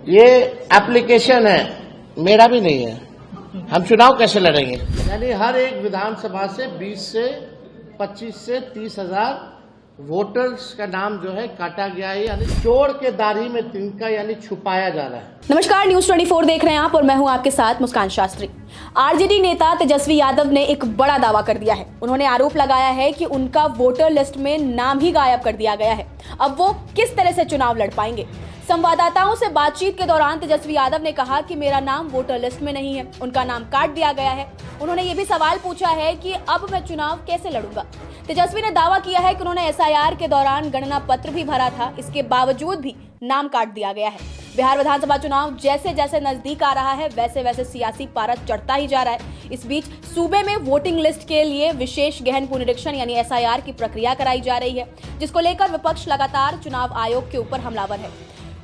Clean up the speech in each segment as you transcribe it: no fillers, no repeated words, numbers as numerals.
ये एप्लीकेशन है, मेरा भी नहीं है। हम चुनाव कैसे लड़ेंगे? यानी हर एक विधानसभा से 20 से 25 से 30 हजार वोटर्स का नाम जो है काटा गया है, यानी चोर के दाढ़ी में तिनका, यानी छुपाया जा रहा है। नमस्कार, न्यूज 24 देख रहे हैं आप और मैं हूं आपके साथ मुस्कान शास्त्री। आरजेडी नेता तेजस्वी यादव ने एक बड़ा दावा कर दिया है। उन्होंने आरोप लगाया है कि उनका वोटर लिस्ट में नाम ही गायब कर दिया गया है। अब वो किस तरह से चुनाव लड़ पाएंगे? संवाददाताओं से बातचीत के दौरान तेजस्वी यादव ने कहा कि मेरा नाम वोटर लिस्ट में नहीं है, उनका नाम काट दिया गया है। उन्होंने ये भी सवाल पूछा है कि अब मैं चुनाव कैसे लड़ूंगा। तेजस्वी ने दावा किया है कि उन्होंने एसआईआर के दौरान गणना पत्र भी भरा था, इसके बावजूद भी नाम काट दिया गया है। बिहार विधानसभा चुनाव जैसे जैसे नजदीक आ रहा है, वैसे वैसे सियासी पारा चढ़ता ही जा रहा है। इस बीच सूबे में वोटिंग लिस्ट के लिए विशेष गहन पुनरीक्षण यानी एसआईआर की प्रक्रिया कराई जा रही है, जिसको लेकर विपक्ष लगातार चुनाव आयोग के ऊपर हमलावर है।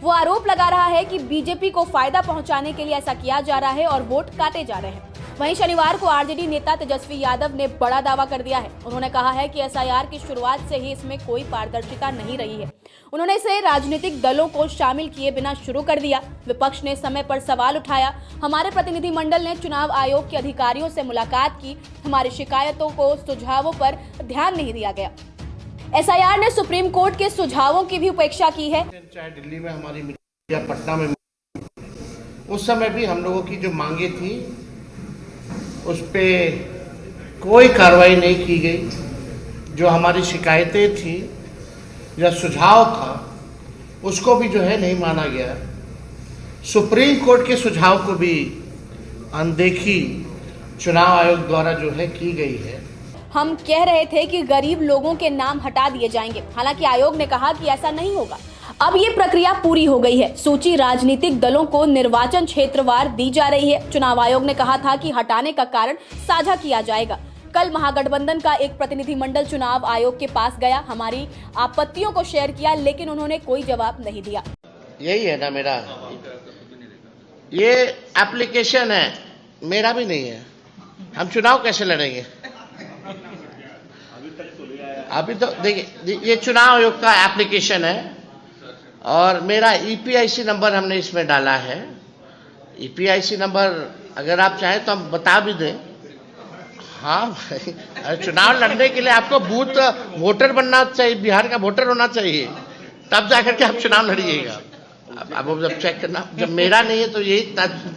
वो आरोप लगा रहा है कि बीजेपी को फायदा पहुंचाने के लिए ऐसा किया जा रहा है और वोट काटे जा रहे हैं। वहीं शनिवार को आरजेडी नेता तेजस्वी यादव ने बड़ा दावा कर दिया है। उन्होंने कहा है कि एसआईआर की शुरुआत से ही इसमें कोई पारदर्शिता नहीं रही है। उन्होंने इसे राजनीतिक दलों को शामिल किए बिना शुरू कर दिया। विपक्ष ने समय पर सवाल उठाया। हमारे प्रतिनिधिमंडल ने चुनाव आयोग के अधिकारियों से मुलाकात की। हमारी शिकायतों को सुझावों पर ध्यान नहीं दिया गया। एसआईआर ने सुप्रीम कोर्ट के सुझावों की भी उपेक्षा की है। चाहे दिल्ली में हमारी या पटना में, उस समय भी हम लोगों की जो मांगे थी उस पे कोई कार्रवाई नहीं की गई। जो हमारी शिकायतें थी या सुझाव था, उसको भी जो है नहीं माना गया। सुप्रीम कोर्ट के सुझाव को भी अनदेखी चुनाव आयोग द्वारा जो है की गई है। हम कह रहे थे कि गरीब लोगों के नाम हटा दिए जाएंगे, हालांकि आयोग ने कहा कि ऐसा नहीं होगा। अब ये प्रक्रिया पूरी हो गई है। सूची राजनीतिक दलों को निर्वाचन क्षेत्रवार दी जा रही है। चुनाव आयोग ने कहा था कि हटाने का कारण साझा किया जाएगा। कल महागठबंधन का एक प्रतिनिधिमंडल चुनाव आयोग के पास गया, हमारी आपत्तियों को शेयर किया, लेकिन उन्होंने कोई जवाब नहीं दिया। यही है ना मेरा, ये एप्लीकेशन है, मेरा भी नहीं है। हम चुनाव कैसे लड़ेंगे? अभी तो देखिए, ये चुनाव आयोग का एप्लीकेशन है और मेरा ईपीआईसी नंबर हमने इसमें डाला है। ईपीआईसी नंबर अगर आप चाहें तो हम बता भी दें। हाँ भाई, चुनाव लड़ने के लिए आपको बूथ वोटर बनना चाहिए, बिहार का वोटर होना चाहिए, तब जाकर के आप चुनाव लड़िएगा। अब जब चेक करना, जब मेरा नहीं है तो यही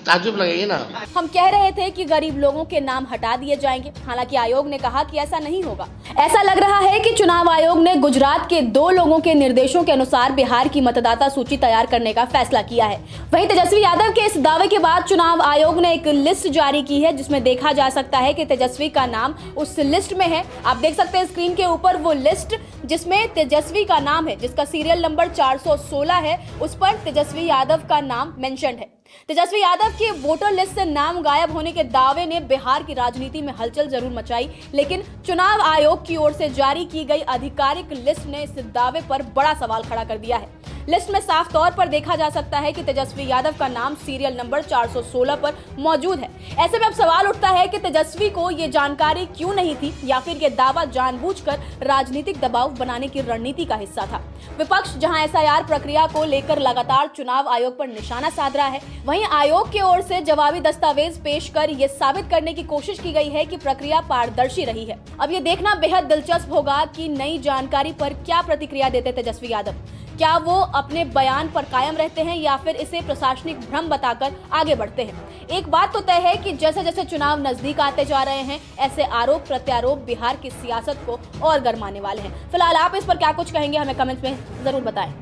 ताजुब लगेगी ना। हम कह रहे थे कि गरीब लोगों के नाम हटा दिए जाएंगे, हालांकि आयोग ने कहा कि ऐसा नहीं होगा। ऐसा लग रहा है कि चुनाव आयोग ने गुजरात के 2 लोगों के निर्देशों के अनुसार बिहार की मतदाता सूची तैयार करने का फैसला किया है। वहीं तेजस्वी यादव के इस दावे के बाद चुनाव आयोग ने एक लिस्ट जारी की है, जिसमें देखा जा सकता है कि तेजस्वी का नाम उस लिस्ट में है। आप देख सकते हैं स्क्रीन के ऊपर वो लिस्ट जिसमें तेजस्वी का नाम है, जिसका सीरियल नंबर 416 है, उस पर तेजस्वी यादव का नाम मेंशन्ड है। तेजस्वी यादव के वोटर लिस्ट से नाम गायब होने के दावे ने बिहार की राजनीति में हलचल जरूर मचाई, लेकिन चुनाव आयोग की ओर से जारी की गई आधिकारिक लिस्ट ने इस दावे पर बड़ा सवाल खड़ा कर दिया है। लिस्ट में साफ तौर पर देखा जा सकता है कि तेजस्वी यादव का नाम सीरियल नंबर 416 पर मौजूद है। ऐसे में अब सवाल उठता है कि तेजस्वी को ये जानकारी क्यों नहीं थी, या फिर ये दावा जानबूझकर राजनीतिक दबाव बनाने की रणनीति का हिस्सा था। विपक्ष जहां एसआईआर प्रक्रिया को लेकर लगातार चुनाव आयोग पर निशाना साध रहा है, वहीं आयोग की ओर से जवाबी दस्तावेज पेश कर ये साबित करने की कोशिश की गई है कि प्रक्रिया पारदर्शी रही है। अब ये देखना बेहद दिलचस्प होगा कि नई जानकारी पर क्या प्रतिक्रिया देते तेजस्वी यादव। क्या वो अपने बयान पर कायम रहते हैं या फिर इसे प्रशासनिक भ्रम बताकर आगे बढ़ते हैं? एक बात तो तय है कि जैसे जैसे चुनाव नजदीक आते जा रहे हैं, ऐसे आरोप प्रत्यारोप बिहार की सियासत को और गरमाने वाले हैं। फिलहाल आप इस पर क्या कुछ कहेंगे, हमें कमेंट्स में जरूर बताएं।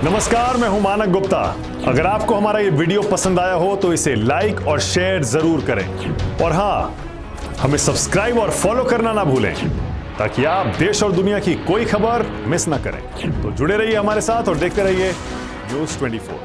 नमस्कार, मैं हूं मानक गुप्ता। अगर आपको हमारा ये वीडियो पसंद आया हो तो इसे लाइक और शेयर जरूर करें, और हाँ, हमें सब्सक्राइब और फॉलो करना ना भूलें, ताकि आप देश और दुनिया की कोई खबर मिस ना करें। तो जुड़े रहिए हमारे साथ और देखते रहिए न्यूज 24।